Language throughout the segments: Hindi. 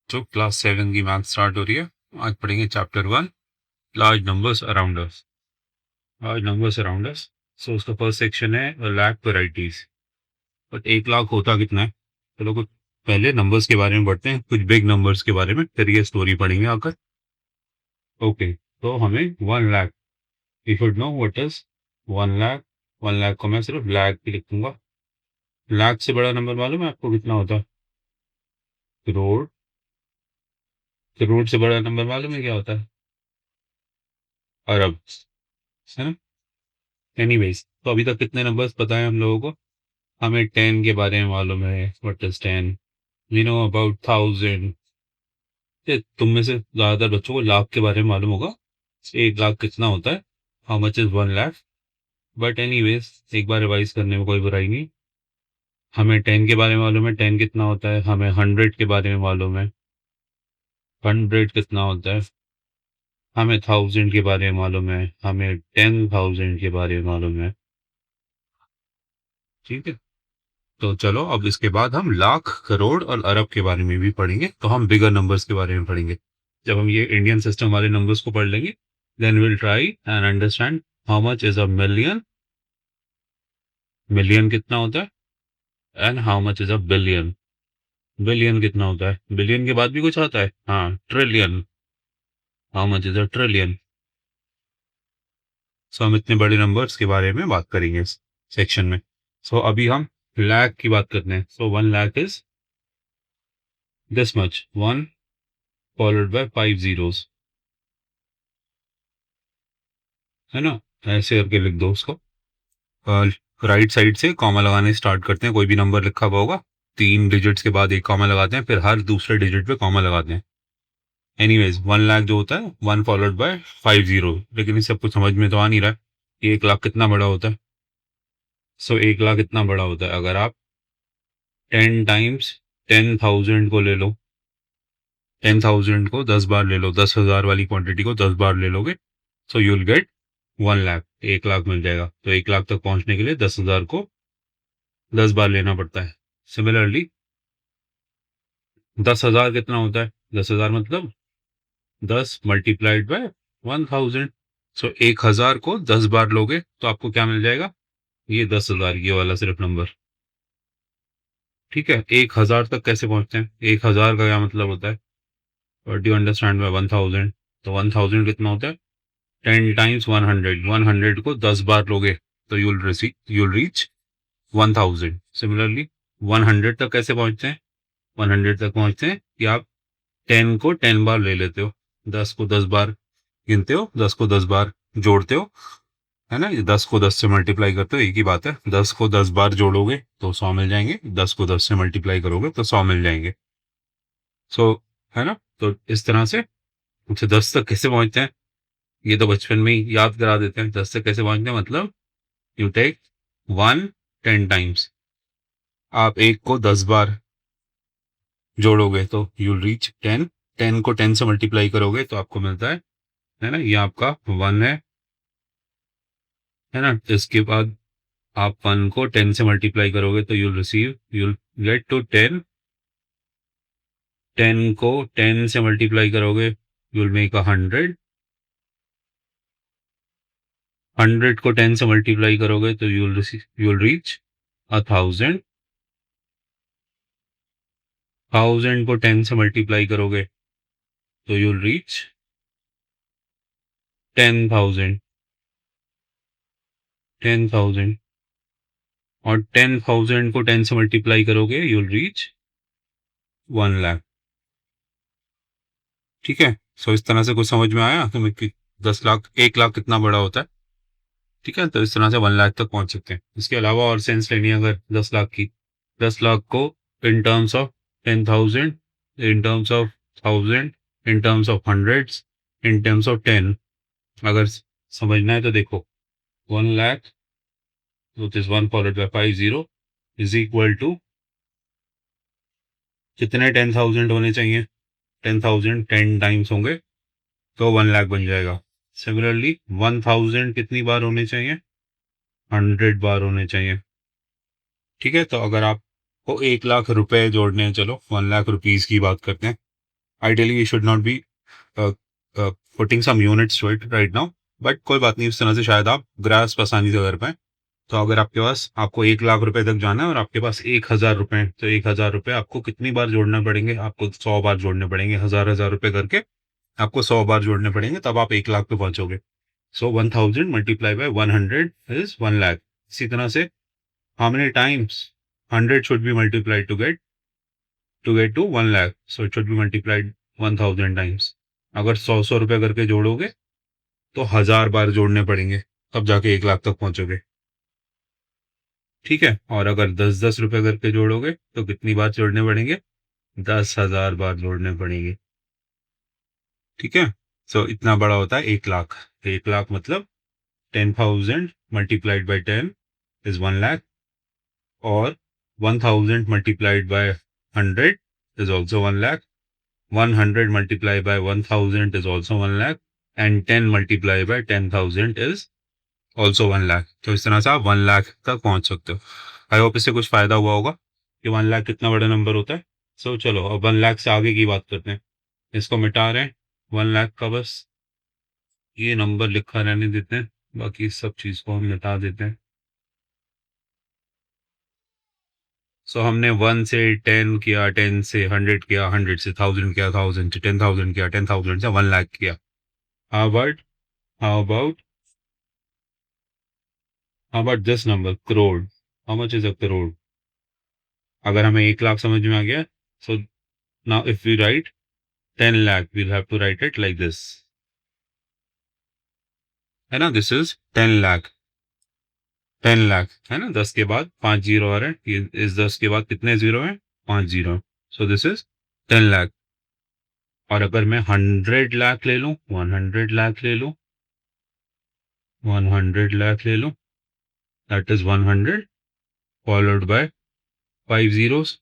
तो क्लास 7 की मैथ स्टार्ट हो रही है। आज पढ़ेंगे chapter 1 large numbers around us. Large numbers around us. So उसका फर्स्ट सेक्शन है लाख वेराइटीज। बट 1 लाख होता कितना है? चलो कुछ पहले नंबर्स के बारे में पढ़ते हैं, कुछ बिग नंबर्स के बारे में, फिर ये स्टोरी पढ़ेंगे आकर। ओके, तो हमें 1 lakh, you should know what is 1 lakh. 1 lakh को मैं सिर्फ लाख ही लिख दूंगा। लाख से बड़ा नंबर मालूम है आपको कितना होता है? करोड़। करोड़ से बड़ा नंबर मालूम है क्या होता है? अरब, है ना? एनीवेज, तो अभी तक कितने नंबर्स पता है हम लोगों को? हमें 10 के बारे में मालूम है, what is 10। We know about 1000। तुम में से ज्यादातर बच्चों को लाख के बारे में मालूम होगा, 1 लाख कितना होता है, how much is 1 lakh. But anyways, एक बार रिवाइज करने में कोई बुराई नहीं। हमें 10 के बारे में मालूम है, 10 कितना होता है। हमें 100 के बारे में मालूम है, 100 कितना होता है। हमें 1000 के बारे में मालूम है, हमें 10,000 के बारे में मालूम है। ठीक है, तो चलो अब इसके बाद हम लाख, करोड़ और अरब के बारे में भी पढ़ेंगे। तो हम बिगर नंबर्स के बारे में पढ़ेंगे। जब हम ये इंडियन सिस्टम वाले नंबर्स को पढ़ लेंगे, then will try and understand how much is a million. Million कितना होता है, and how much is a billion. Billion कितना होता है, बिलियन के बाद भी कुछ आता है, हाँ, trillion. How much is a trillion. So हम इतने बड़े नंबर्स के बारे में बात करेंगे इस सेक्शन में। सो अभी हम लाख की बात करते हैं। सो 1 lakh is this much, 1 followed by 5 zeros, है ना? ऐसे करके लिख दो उसको। राइट साइड से कॉमा लगाने स्टार्ट करते हैं। कोई भी नंबर लिखा हुआ होगा, 3 डिजिट्स के बाद एक कॉमा लगाते हैं, फिर हर दूसरे डिजिट पे कॉमा लगाते हैं। एनीवेज, 1 लाख जो होता है, 1 फॉलोड बाय 5 जीरो। लेकिन इस सब कुछ समझ में तो आ नहीं रहा है कि 1 लाख कितना बड़ा होता है। सो 1 लाख इतना बड़ा होता है अगर आप 10 टाइम्स 10,000 को ले लो। 10,000 को 10 बार ले लो, 10,000 वाली क्वांटिटी को 10 बार ले लोगे, so you will get 1 lakh. 1 lakh मिल जाएगा। तो 1 लाख तक पहुंचने के लिए 10,000 को 10 बार लेना पड़ता है। सिमिलरली 10,000 कितना होता है? 10,000 मतलब 10 मल्टीप्लाइड बाय 1,000। सो 1,000 को 10 बार लोगे तो आपको क्या मिल जाएगा? ये 10,000, ये वाला सिर्फ नंबर। ठीक है, 1,000 तक कैसे पहुंचते हैं? 1,000 का क्या मतलब होता है? What do you understand by 1,000? तो 1,000 कितना होता है? 10 टाइम्स 100। 100 को 10 बार लोगे तो यूल रीच 1,000। सिमिलरली 100 तक कैसे पहुंचते हैं? 100 तक पहुंचते हैं कि आप 10 को 10 बार ले लेते हो, 10 को 10 बार गिनते हो, 10 को 10 बार जोड़ते हो, है ना? ये 10 को 10 से मल्टीप्लाई करते हो, एक ही बात है। 10 को 10 बार जोड़ोगे तो 100 मिल जाएंगे, 10 को 10 से मल्टीप्लाई करोगे तो 100 मिल जाएंगे। सो, है ना? तो इस तरह से मुझे 10 तक कैसे पहुंचते हैं, ये तो बचपन में ही याद करा देते हैं। 10 तक कैसे पहुंचते हैं मतलब, यू टेक 1 10 टाइम्स। आप एक को 10 बार जोड़ोगे तो यूल रीच 10। 10 को 10 से मल्टीप्लाई करोगे तो आपको मिलता है ना? ये आपका 1 है ना? इसके बाद आप 1 को 10 से मल्टीप्लाई करोगे तो यूल गेट टू 10। 10 को 10 से मल्टीप्लाई करोगे, यूल मेक 100। 100 को 10 से मल्टीप्लाई करोगे तो यूल रीच 1,000। 1,000 को 10 से मल्टीप्लाई करोगे तो यूल रीच 10,000। 10,000 और 10,000 को 10 से मल्टीप्लाई करोगे, यूल रीच 1 लाख। ठीक है, सो इस तरह से कुछ समझ में आया तुम्हें कि 10 लाख, 1 लाख कितना बड़ा होता है? ठीक है, तो इस तरह से 1 लाख तक पहुंच सकते हैं। इसके अलावा और सेंस लेनी है अगर 10 लाख की, 10 लाख को in terms of 10,000, in terms of 1,000, in terms of hundreds, in terms of 10 अगर समझना है तो देखो, 1 lakh which is 1 followed by 5 zero is equal to कितने 10,000 होने चाहिए? 10,000 10 टाइम्स होंगे तो 1 लाख बन जाएगा। सिमिलरली 1,000 कितनी बार होने चाहिए? 100 बार होने चाहिए। ठीक है, तो अगर आपको 1 लाख रुपए जोड़ने हैं, चलो 1 लाख रुपीज की बात करते हैं। Ideally we should not be putting some units to it right now, but कोई बात नहीं, इस तरह से शायद आप ग्रास्प आसानी से कर पाए। तो अगर आपके पास, आपको 1 लाख रुपए तक जाना है और आपके पास 1,000 रुपए, तो 1,000 रुपए आपको कितनी बार जोड़ना पड़ेंगे? आपको 100 बार जोड़ने पड़ेंगे। 1,000 रुपए आपको 100 बार जोड़ने पड़ेंगे, तब आप 1 लाख पे पहुंचोगे। So 1000 multiply by 100 is 1 lakh. इसी तरह से how many times 100 should be multiplied to get to 1 lakh? So it should be multiplied 1000 times. अगर 100 रुपए करके जोड़ोगे तो 1000 बार जोड़ने पड़ेंगे, तब जाके 1 लाख तक पहुंचोगे। ठीक है, और अगर 10 रुपए करके जोड़ोगे तो कितनी बार जोड़ने पड़ेंगे? 10,000 बार जोड़ने पड़ेंगे। ठीक है, सो इतना बड़ा होता है 1 लाख। 1 लाख मतलब 10,000 मल्टीप्लाइड बाय 10 इज 1 लाख, और 1000 multiplied by 100 is also 1 lakh, 100 multiplied by 1000 is also 1 lakh, and 10 multiplied by 10,000 is also 1 lakh। तो इस तरह से आप 1 लाख तक पहुंच सकते हो। आई होप इससे कुछ फायदा हुआ होगा कि 1 लाख कितना बड़ा नंबर होता है। सो चलो अब 1 लाख से आगे की बात करते हैं। इसको मिटा रहे हैं, 1 लाख का बस ये नंबर लिखा रहने देते हैं, बाकी सब चीज को हम मिटा देते हैं। सो हमने 1 से 10 किया, 10 से 100 किया, 100 से 1000 किया, 1000 से 10,000 किया, 10,000 से 1 लाख किया। How about this number, crore? How much is a crore? अगर हमें 1 लाख समझ में आ गया, so now if we write 10 lakh, we'll have to write it like this, है ना? This is 10 lakh. 10 लाख है ना, 10 के बाद 5 जीरो आ रहे हैं, ये इस 10 के बाद कितने जीरो हैं? 5 zero. So this is 10 lakh. और अगर मैं 100 लाख ले लूं, 100 लाख ले लूं, 100 लाख ले लूं, that is 100 followed by 5 zeros.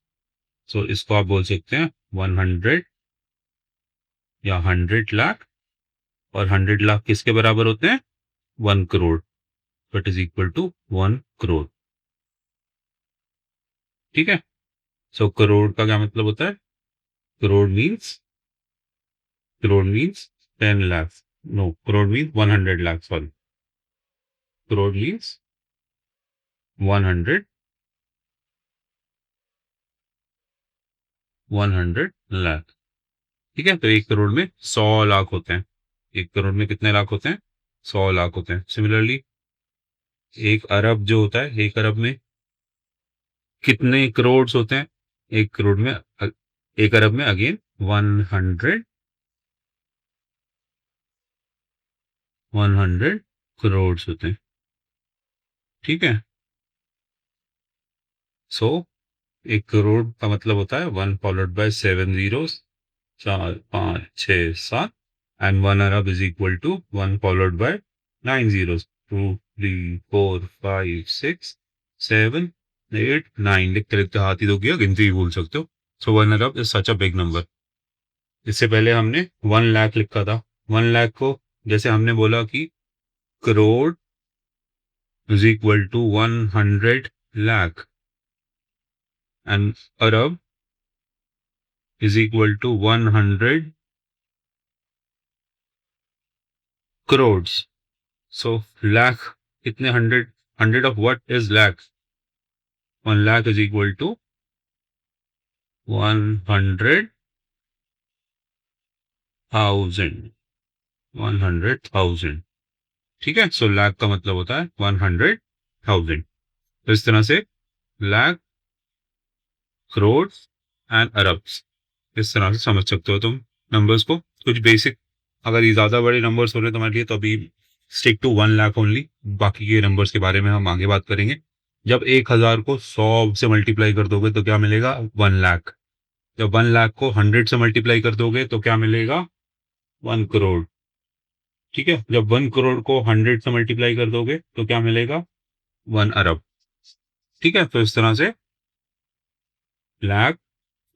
So इसको आप बोल सकते हैं 100 या 100 लाख, और 100 लाख किसके बराबर होते हैं? 1 crore. So it is equal to 1 crore. ठीक है, सो करोड़ का क्या मतलब होता है? Crore means 10 lakh. No, crore means 100 lakh, sorry. Crore means 100 lakh. ठीक है, तो 1 करोड़ में 100 लाख होते हैं। 1 करोड़ में कितने लाख होते हैं? 100 लाख होते हैं। सिमिलरली 1 अरब जो होता है, 1 अरब में कितने करोड़ होते हैं? 1 करोड़ में 1 अरब में अगेन 100 करोड़ होते हैं। ठीक है, सो 1 करोड़ का मतलब होता है 1 followed by 7 zeros, 4 5 6 7, and 1 arab is equal to 1 followed by 9 zeros, 2 3 4 5 6 7 8 9। लिखते लिखते हाथ ही तो गया, गिनती ही भूल सकते हो। So 1 arab is such a big number. इससे पहले हमने 1 लाख लिखा था। 1 लाख को जैसे हमने बोला कि crore is equal to 100 lakh, and arab is equal to 100 crore. So lakh कितने? 100। 100 of what is lakh? 1 lakh is equal to 100,000। 100,000। ठीक है, सो लाख का मतलब होता है 100,000। तो इस तरह से लाख, करोड़ एंड अरब्स, इस तरह से समझ सकते हो तुम नंबर्स को। कुछ बेसिक, अगर ये ज्यादा बड़े नंबर्स हो रहे तुम्हारे लिए, तो अभी स्टिक टू 1 लाख ओनली। बाकी के नंबर्स के बारे में हम आगे बात करेंगे। जब 1,000 को 100 से मल्टीप्लाई कर दोगे तो क्या मिलेगा? 1 लाख। जब 1 लाख को 100 से मल्टीप्लाई कर दोगे तो क्या मिलेगा? 1 करोड़। ठीक है, जब 1 करोड़ को 100 से मल्टीप्लाई कर दोगे तो क्या मिलेगा? 1 अरब। ठीक है, तो इस तरह से lakh,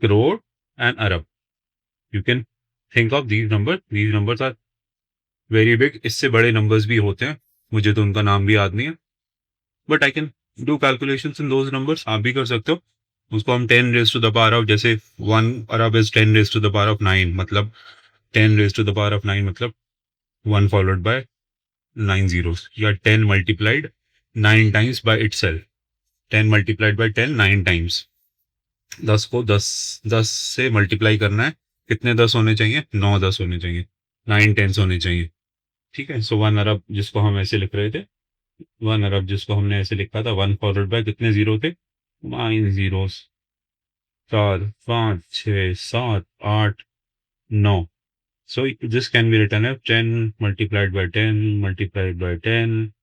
crore and arab, you can think of these numbers are very big. इससे बड़े नंबर्स भी होते हैं, मुझे तो उनका नाम भी याद नहीं है, but I can do calculations in those numbers. आप भी कर सकते हो। उसको हम 10 raise to the power of, जैसे 1 arab is 10 raise to the power of 9, मतलब 10 raise to the power of 9 मतलब 1 फॉलोड बाय 9 zeros, या 10 multiplied 9 times by itself. 10 multiplied by 10 9 times. 10 को 10 से मल्टीप्लाई करना है। कितने 10 होने चाहिए? 9 10 होने चाहिए, 9 टेंस होने चाहिए। ठीक है। सो 1 अरब जिसको हम ऐसे लिख रहे थे, 1 अरब जिसको हमने ऐसे लिखा था, 1 फॉलोड बाय कितने जीरो थे? 9 zeros। 4 5 6 7 8 9। So this can be written as 10 multiplied by 10 multiplied by 10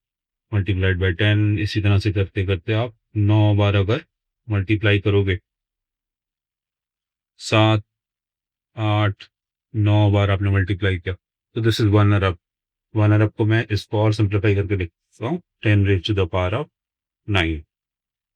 multiplied by 10। इसी तरह से करते करते आप 9 बार अगर मल्टीप्लाई करोगे, 7 8 9 बार आपने मल्टीप्लाई किया, तो दिस इज 1 अरब। 1 अरब को मैं इसको और सिंप्लीफाई करके लिख सकता हूँ 10 raise to the power of 9।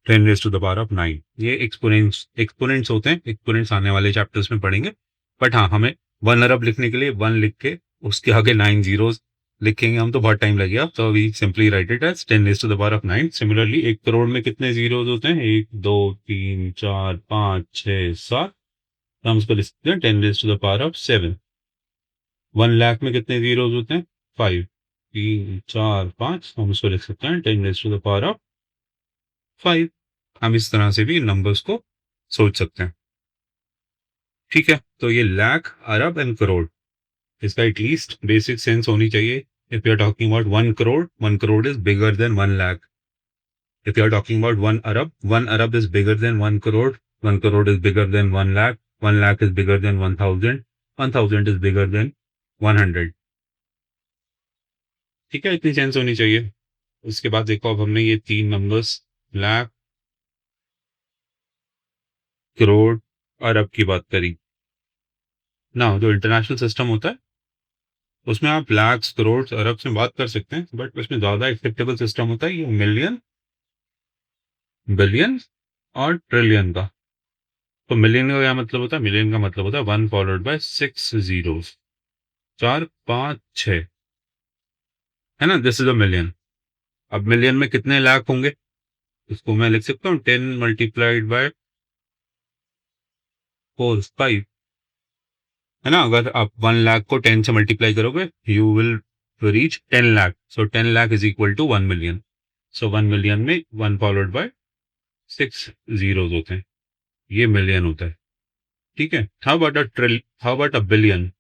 10 raise to the power of 9। ये एक्सपोनेंट्स होते हैं, एक्सपोनेंट्स आने वाले चैप्टर्स में पढ़ेंगे। बट हाँ, हमें 1 अरब लिखने के लिए 1 लिख के उसके आगे 9 जीरोस लिखेंगे हम तो बहुत टाइम लगेगा, तो we simply write it as 10 raise to the power of 9। Similarly 1 crore में कितने जीरोस होते हैं? 1 2 3 4 5 6 7। तो हम उसको लिख सकते हैं 10 raise to the power of 7। 1 lakh में कितने जीरोस होते हैं? 5। 3 4 5, हम उसको लिख सकते हैं 10 raise to the power of 5। हम इस तरह से भी नंबर्स को सोच सकते हैं। ठीक है। तो ये लाख, अरब एंड करोड़, इसका एटलीस्ट बेसिक सेंस होनी चाहिए। If you are talking about 1 crore, 1 crore is bigger than 1 lakh. If you are talking about 1 arab is bigger than 1 crore, 1 crore is bigger than 1 lakh, 1 lakh is bigger than 1000, 1000 is bigger than 100। ठीक है, इतनी सेंस होनी चाहिए। उसके बाद देखो, अब हमने ये 3 नंबर्स लाख, करोड़, अरब की बात करी ना। जो इंटरनेशनल सिस्टम होता है उसमें आप लाख्स, करोड़, अरब से बात कर सकते हैं, बट उसमें ज्यादा एक्सेप्टेबल सिस्टम होता है ये मिलियन, बिलियन और ट्रिलियन का। तो मिलियन का क्या मतलब होता है? मिलियन का मतलब होता है 1 फॉलोड बाय 6 जीरोस, 4 5 6, है ना। This is a million. अब मिलियन में कितने लाख होंगे? इसको मैं लिख सकता हूँ 10 मल्टीप्लाइड बाय 4 5, है ना। अगर आप 1 लाख को 10 से मल्टीप्लाई करोगे, you will reach 10 lakh. So 10 lakh is equal to 1 million. So 1 million में 1 फॉलोड बाय 6 जीरोस होते हैं, ये मिलियन होता है। ठीक है। How about a billion?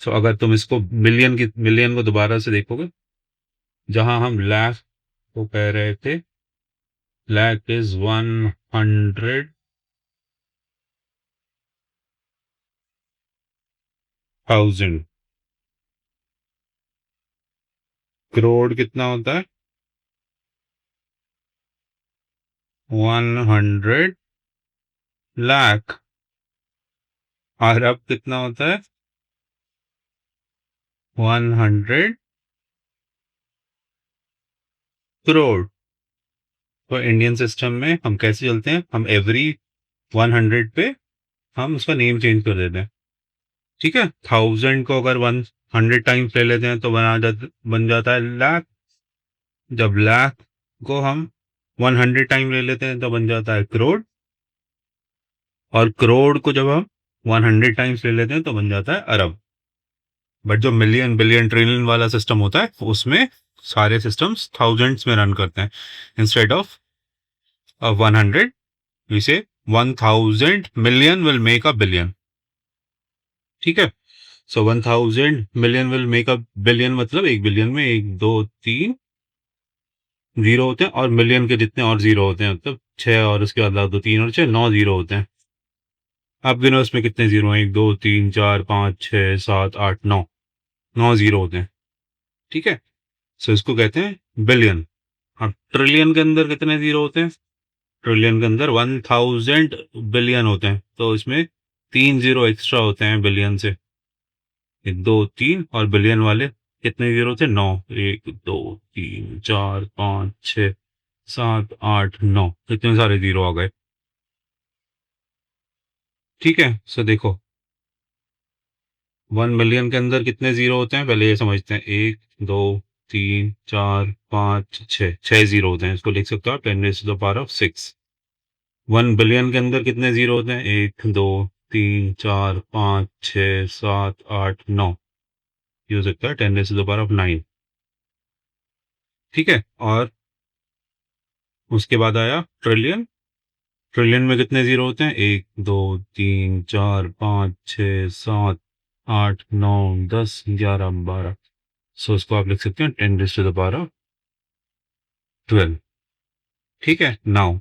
So अगर तुम इसको मिलियन को दोबारा से देखोगे, जहां हम लाख को कह रहे थे, लाख इज 100,000। करोड़ कितना होता है? 100 लाख। अरब कितना होता है? 100 करोड़। तो इंडियन सिस्टम में हम कैसे चलते हैं? हम एवरी 100 पे हम उसका नेम चेंज कर देते हैं। ठीक है। 1000 को अगर 100 टाइम्स ले लेते हैं तो बन जाता है लाख। जब लाख को हम 100 टाइम ले लेते हैं तो बन जाता है करोड़। और करोड़ को जब हम 100 टाइम्स ले लेते हैं तो बन जाता है अरब। बट जो मिलियन, बिलियन, ट्रिलियन वाला सिस्टम होता है उसमें सारे सिस्टम्स थाउजेंड्स में रन करते हैं। इंस्टेड ऑफ 100, वी से 1000 million will make a billion. ठीक है। सो 1000 million will make a billion, मतलब 1 बिलियन में 1 2 3 जीरो होते हैं, और मिलियन के जितने और जीरो होते हैं, मतलब 6, और उसके बाद 2 3 और 6 9 जीरो होते हैं। आप गिनो इसमें कितने जीरो हैं? 1 2 3 4 5 6 7 8 9, 9 जीरो होते हैं। ठीक है। सो इसको कहते हैं बिलियन। अब ट्रिलियन के अंदर कितने जीरो होते हैं? ट्रिलियन के अंदर 1000 बिलियन होते हैं, तो इसमें 3 जीरो एक्स्ट्रा होते हैं बिलियन से। 1 2 3, और बिलियन वाले कितने जीरो थे? 9। 1 2 3 4 5 6 7 8 9, इतने सारे जीरो आ गए। ठीक है। सो देखो, 1 मिलियन के अंदर कितने जीरो होते हैं, पहले ये समझते हैं। 1 2 3 4 5 6 6 जीरो होते हैं। इसको लिख सकते हो 10⁻6। 1 बिलियन के अंदर कितने जीरो होते हैं? 1 2 3 4 5 6 7 8 9। ये हो सकता है 10⁻9। ठीक है। और उसके बाद आया ट्रिलियन। ट्रिलियन में कितने जीरो होते हैं? 1 2 3 4 5 6 7 8 9 10 11 12। सो इसको आप लिख सकते हैं 10⁻12। ठीक है। नाउ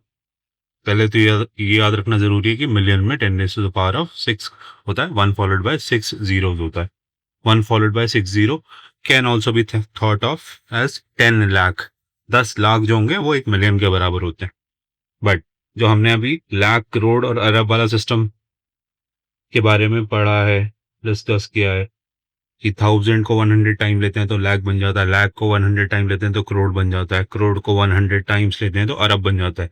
पहले तो ये याद रखना जरूरी है कि मिलियन में 10⁻6 होता है। 1 फॉलोड बाय 6 जीरो होता है। 1 followed by 6 zero can also be thought of as 10 lakh. 10 lakh जो होंगे वो 1 मिलियन के बराबर होते हैं। बट जो हमने अभी लाख करोड़ और अरब वाला सिस्टम के बारे में पढ़ा है, डिस्कस किया है कि 1000 को 100 टाइम लेते हैं तो लाख बन जाता है, लाख को 100 टाइम लेते हैं तो करोड़ बन जाता है, करोड़ को 100 टाइम्स लेते हैं तो अरब बन जाता है।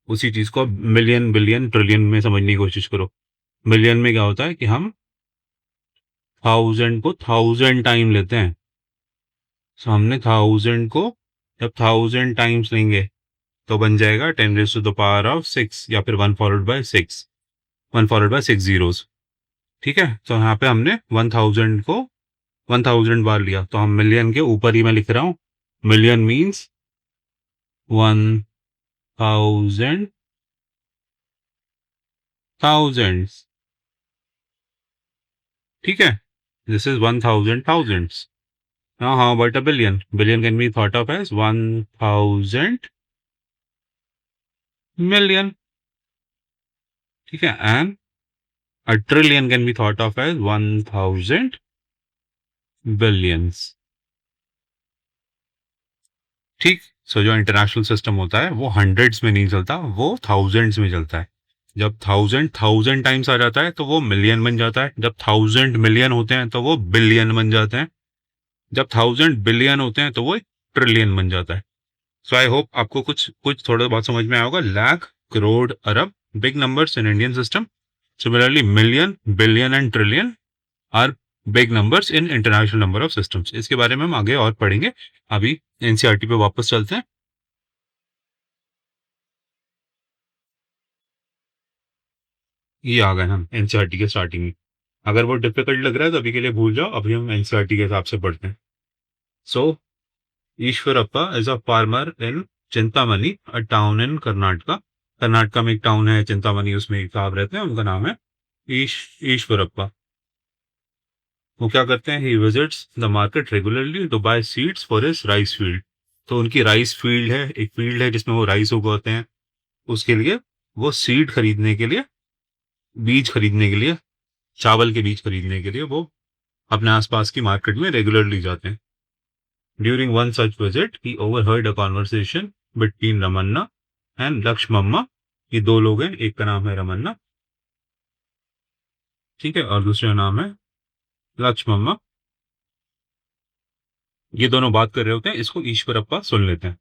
उसी चीज को अब मिलियन बिलियन ट्रिलियन में समझने की कोशिश करो। मिलियन में क्या होता है कि हम 1000 को 1000 टाइम लेते हैं। सो हमने 1000 को जब 1000 टाइम्स लेंगे तो बन जाएगा 10⁻6 या फिर 1 followed by 6, 1 followed by 6 zeros. ठीक है। तो यहाँ पे हमने 1000 को 1000 बार लिया तो हम मिलियन के ऊपर ही मैं लिख रहा हूँ। Million means 1000 thousands। ठीक है। This is 1000 thousands। Now how about a billion? Billion can be thought of as 1000 million। ठीक है। And a trillion can be thought of as 1000 billions। ठीक। सो जो इंटरनेशनल सिस्टम होता है वो हंड्रेड्स में नहीं चलता, वो थाउजेंड्स में चलता है। जब 1000 टाइम्स आ जाता है तो वो मिलियन बन जाता है। जब 1000 मिलियन होते हैं तो वो बिलियन बन जाते हैं। जब 1000 बिलियन होते हैं तो वो एक ट्रिलियन बन जाता है। सो आई होप आपको कुछ कुछ थोड़ा बहुत समझ में आया होगा। Lakh crore arab big numbers in Indian system. Similarly million billion and trillion are big numbers in international number of systems. इसके बारे में हम आगे और पढ़ेंगे। अभी एनसीईआरटी पे वापस चलते हैं। ये आ गए हम एनसीईआरटी के स्टार्टिंग में। अगर वो डिफिकल्ट लग रहा है तो अभी के लिए भूल जाओ, अभी हम एनसीईआरटी के हिसाब से पढ़ते हैं। So Eshwarappa is a farmer in Chintamani, a town in Karnataka. Karnataka में एक टाउन है चिंतामणि, उसमें एक साहब रहते हैं, उनका नाम है ईश्वरप्पा। वो क्या करते हैं? He visits the market regularly to buy seeds for his rice field. तो उनकी राइस फील्ड है, एक फील्ड है जिसमें वो राइस उगाते हैं। उसके लिए वो सीड खरीदने के लिए, बीज खरीदने के लिए, चावल के बीज खरीदने के लिए वो अपने आसपास की मार्केट में रेगुलरली जाते हैं। During one such visit he overheard a conversation between Ramanna and Lakshmamma. ये दो लोग हैं, एक का नाम है रमन्ना, ठीक है, और दूसरे का नाम है लक्ष्मम्मा। ये दोनों बात कर रहे होते हैं, इसको ईश्वरप्पा सुन लेते हैं।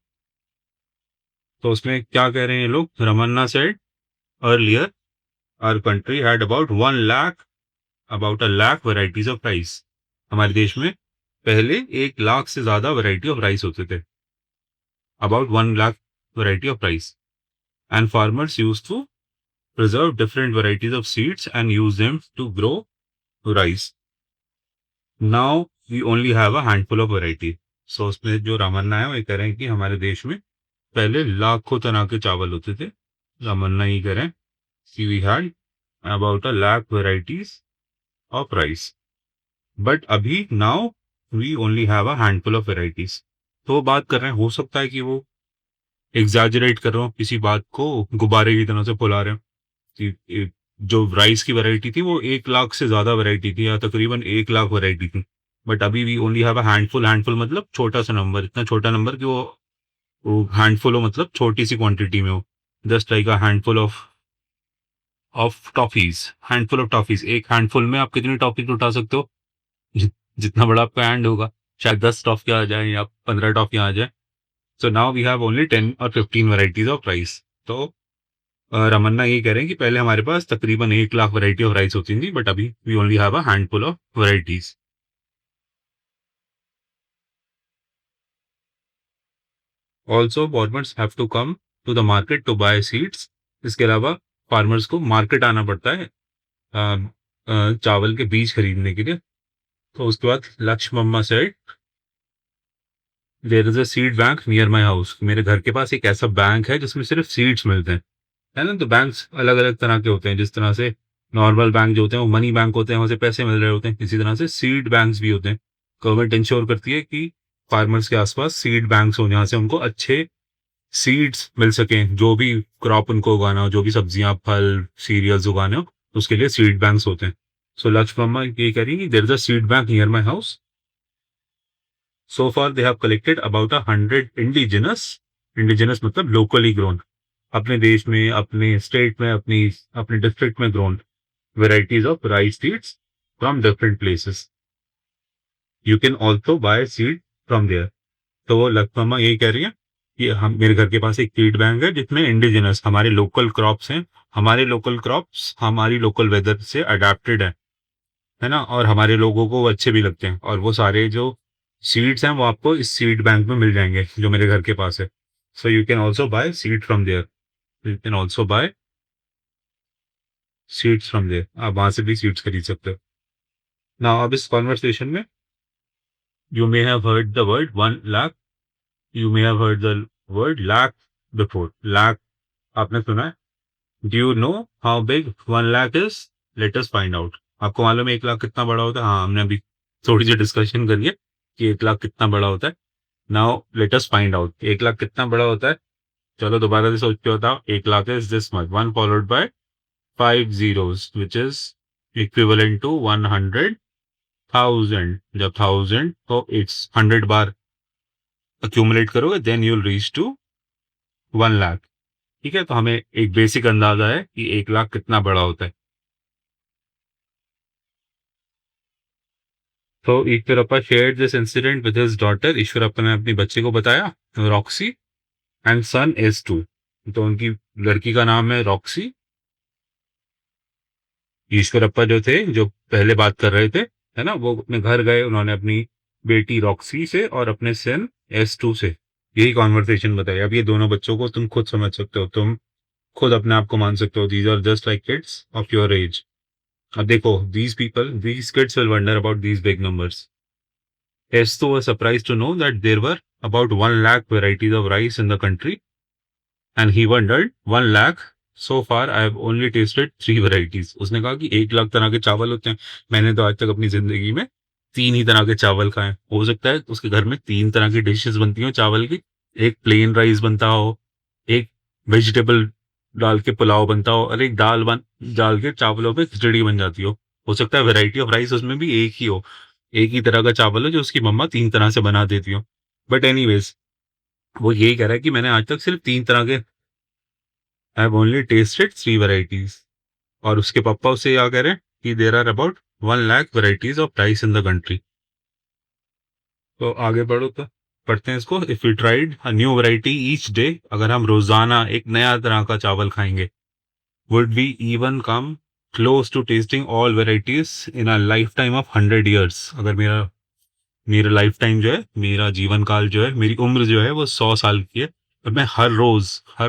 तो उसमें क्या कह रहे हैं ये लोग? Ramanna said earlier our country had about a lakh varieties of rice. हमारे देश में पहले 1 लाख से ज्यादा वैरायटी ऑफ राइस होते थे। About 1 lakh variety of rice. And farmers use to preserve different varieties of seeds and use them to grow rice. Now we only have a handful of variety। So उसमें जो रामन्ना है वो ये कह रहे हैं कि हमारे देश में पहले लाखों तरह के चावल होते थे। रामन्ना ही कह रहे हैं कि we had about a lakh varieties of rice, but अभी now we only have a handful of varieties। तो वो बात कर रहे हैं, हो सकता है कि वो एग्जैजरेट कर रहे हो, किसी बात को गुब्बारे की तरह से फुला रहे हो कि जो राइस की वैरायटी थी वो 1 लाख से ज्यादा वैरायटी थी, या तकरीबन 1 लाख वैरायटी थी। बट अभी we only have a handful. Handful मतलब छोटा सा नंबर, इतना छोटा नंबर कि वो हैंडफुल हो, मतलब छोटी सी क्वांटिटी में हो। Just like a handful of toffees. Handful of toffees, एक हैंडफुल में आप कितनी टॉफी उठा सकते हो? जितना बड़ा आपका हैंड होगा, शायद 10 टॉफियां आ जाए या 15 टॉफियां आ जाए। So now we have only 10 और 15 वैरायटीज ऑफ राइस। तो रमन्ना ये कह रहे हैं कि पहले हमारे पास तकरीबन 1 लाख वैरायटी ऑफ राइस होती थी, बट अभी we only have a handful of varieties. Also farmers have to come to the market to buy seeds. इसके अलावा फार्मर्स को मार्केट आना पड़ता है चावल के बीज खरीदने के लिए। तो उसके बाद Lakshya mama said there is a seed bank near my house. मेरे घर के पास एक ऐसा बैंक है जिसमें सिर्फ सीड्स मिलते हैं, है ना। तो बैंक्स अलग अलग तरह के होते हैं, जिस तरह से नॉर्मल बैंक जो होते हैं वो मनी बैंक होते हैं, वहाँ से पैसे मिल रहे होते हैं, इसी तरह से सीड बैंक्स भी होते हैं। गवर्नमेंट इंश्योर करती है कि फार्मर्स के आसपास सीड बैंक्स हो, जहाँ से उनको अच्छे सीड्स मिल सकें, जो भी क्रॉप उनको उगाना हो, जो भी सब्जियां फल सीरियल्स उगाने हो, उसके लिए सीड बैंक्स होते हैं। सो लक्ष्य मम्मा ये कह रही है there is a seed bank near my house. So far they have collected about 100 indigenous मतलब locally grown, अपने देश में, अपने स्टेट में, अपने डिस्ट्रिक्ट में grown varieties of rice seeds from different places. You can also buy seed from there. तो वो लक्ष्मम्मा यही कह रही है कि हम मेरे घर के पास एक सीड बैंक है जिसमें इंडिजिनस हमारे लोकल क्रॉप्स हैं, हमारे लोकल क्रॉप्स हमारी लोकल वेदर से अडेप्टेड है ना, और हमारे लोगों को वो अच्छे भी लगते हैं, और वो सारे जो सीड्स हैं वो आपको इस सीड बैंक में मिल जाएंगे जो मेरे घर के पास है। So you can also buy seed from there, you can also buy seeds from there, आप वहां से भी सीड्स खरीद सकते हो ना। अब इस कॉन्वर्सेशन में you may have heard the word 1 lakh, you may have heard the word lakh before. Lakh आपने सुना है। Do you know how big 1 lakh is? Let us find out. आपको मालूम है 1 लाख कितना बड़ा होता है? हाँ, हमने अभी थोड़ी सी डिस्कशन करी है कि 1 लाख कितना बड़ा होता है। Now let us find out 1 lakh कितना बड़ा होता है। चलो दोबारा से सोच के बताओ। 1 lakh is this much, 1 followed by 5 zeros which is equivalent to 100,000। जब 1000 को इट्स 100 बार अक्यूमुलेट करोगे then you will reach to 1 lakh. ठीक है, तो हमें एक बेसिक अंदाजा है कि 1 लाख कितना बड़ा होता है। तो Eshwarappa shared this incident with his daughter. Eshwarappa ने अपनी बच्चे को बताया, रॉक्सी एंड सन इज 2। तो उनकी लड़की का नाम है रॉक्सी। ईश्वरप्पा जो थे, जो पहले बात कर रहे थे, है ना, वो अपने घर गए, उन्होंने अपनी बेटी रॉक्सी से और अपने सन S2 से यही कॉन्वर्सेशन बताई। अब ये दोनों बच्चों को तुम खुद समझ सकते हो, तुम खुद अपने आप को मान सकते हो, these are just like kids of your age. अब देखो, these kids will wonder about these big numbers. S2 was surprised to know that there were about 1 lakh varieties of rice in the country, and he wondered, 1 lakh? So far I have only tasted 3 varieties. उसने कहा कि 1 लाख तरह के चावल होते हैं, मैंने तो आज तक अपनी जिंदगी में 3 ही तरह के चावल खाए। हो सकता है उसके घर में 3 तरह की डिशेस बनती हो चावल की, एक प्लेन राइस बनता हो, एक वेजिटेबल डाल के पुलाव बनता हो, और एक डाल के चावलों पे खिचड़ी बन जाती हो सकता है वैरायटी ऑफ राइस उसमें भी एक ही हो, एक ही तरह का चावल हो जो उसकी मम्मा 3 तरह से बना देती हो। बट एनीवेज, वो यही कह रहा है कि मैंने आज तक सिर्फ 3 तरह के, I have only tested 3 varieties. और उसके पापा उससे क्या कह रहे हैं कि there are about 1 lakh varieties of rice in the country. तो आगे बढ़ो, तो पढ़ते हैं इसको। If you tried a new variety each day, अगर हम रोजाना एक नया तरह का चावल खाएंगे, would we even come close to testing all varieties in a lifetime of 100 years. अगर मेरा लाइफ टाइम जो है, मेरा जीवन काल जो है, मेरी उम्र जो है वो 100 साल की है, और मैं हर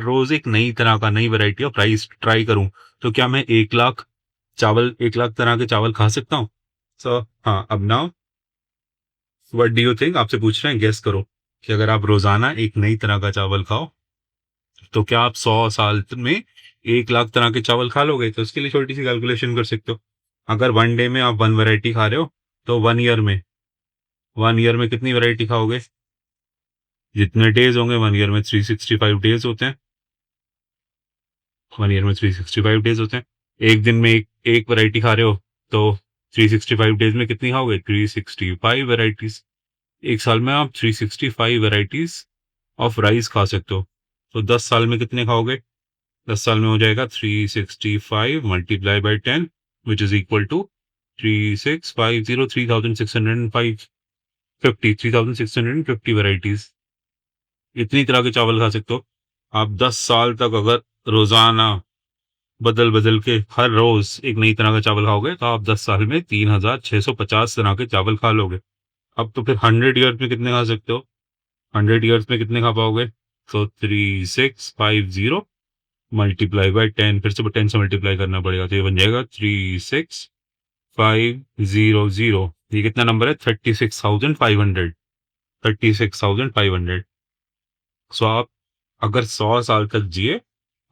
रोज एक नई तरह का, नई वैरायटी ऑफ राइस ट्राई करूं, तो क्या मैं 1 लाख तरह के चावल खा सकता हूँ? सो हाँ, अब now what do you think? आपसे पूछ रहे हैं, गेस करो कि अगर आप रोजाना एक नई तरह का चावल खाओ तो क्या आप 100 साल में 1 लाख तरह के चावल खा लोगे? तो उसके लिए छोटी सी कैलकुलेशन कर सकते हो। अगर 1 डे में आप 1 वैरायटी खा रहे हो, तो 1 ईयर में कितनी वैरायटी खाओगे? जितने डेज होंगे 1 ईयर में 365 डेज होते हैं। 1 ईयर में 365 डेज होते हैं। एक दिन में एक वैरायटी खा रहे हो, तो 365 डेज में कितनी खाओगे? 365 वैरायटीज। एक साल में आप 365 वैरायटीज ऑफ राइस खा सकते हो। तो 10 साल में कितने खाओगे? 10 साल में हो जाएगा 365 multiply by 10 which is equal to 3650 3650 varieties. इतनी तरह के चावल खा सकते हो आप 10 साल तक। अगर रोजाना बदल बदल के हर रोज एक नई तरह का चावल खाओगे, तो आप 10 साल में 3650 तरह के चावल खा लोगे। अब तो फिर 100 ईयर्स में कितने खा सकते हो? 100 ईयर्स में कितने खा पाओगे? तो 3650 मल्टीप्लाई बाय 10, फिर से 10 से मल्टीप्लाई करना पड़ेगा, तो ये बन जाएगा 36500। ये कितना नंबर है? 36,500। 36,500। सो आप अगर 100 साल तक जिए,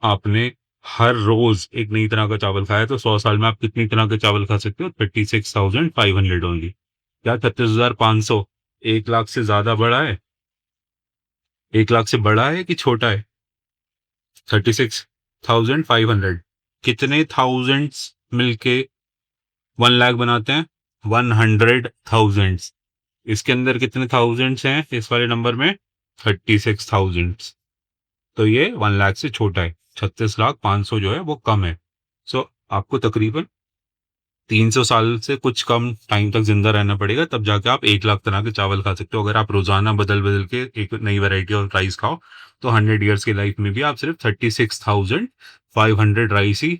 आपने हर रोज एक नई तरह का चावल खाया, तो 100 साल में आप कितनी तरह के चावल खा सकते हो? 36,500 ओनली। क्या 36,500 1 लाख से ज्यादा बड़ा है? 1 लाख से बड़ा है कि छोटा है? 36,500 कितने थाउजेंड्स मिलके 1 लाख बनाते हैं? 100 थाउजेंड्स। इसके अंदर कितने थाउजेंड्स हैं इस वाले नंबर में? 36,000। तो ये 1 लाख से छोटा है। 36,500,000 जो है वो कम है। सो आपको तकरीबन 300 साल से कुछ कम टाइम तक जिंदा रहना पड़ेगा, तब जाके आप 1 लाख तरह के चावल खा सकते हो। अगर आप रोजाना बदल बदल के एक नई वैरायटी ऑफ राइस खाओ, तो 100 ईयर्स की लाइफ में भी आप सिर्फ 36,500 राइस ही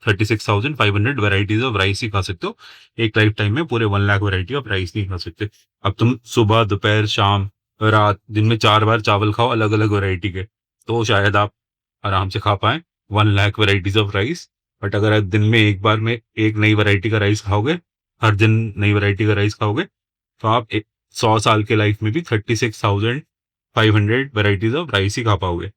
36,500 वेराइटीज ऑफ राइस ही खा सकते हो। एक लाइफ टाइम में पूरे 1 लाख वैरायटी ऑफ राइस नहीं खा सकते। अब तुम सुबह, दोपहर, शाम, रात, दिन में 4 बार चावल खाओ अलग अलग वैरायटी के, तो शायद आप आराम से खा पाए 1 lakh varieties of rice. But अगर आप दिन में एक बार में एक नई वैरायटी का राइस खाओगे, हर दिन नई वैरायटी का राइस खाओगे, तो आप 100 साल के लाइफ में भी 36,500 वेराइटीज ऑफ राइस ही खा पाओगे।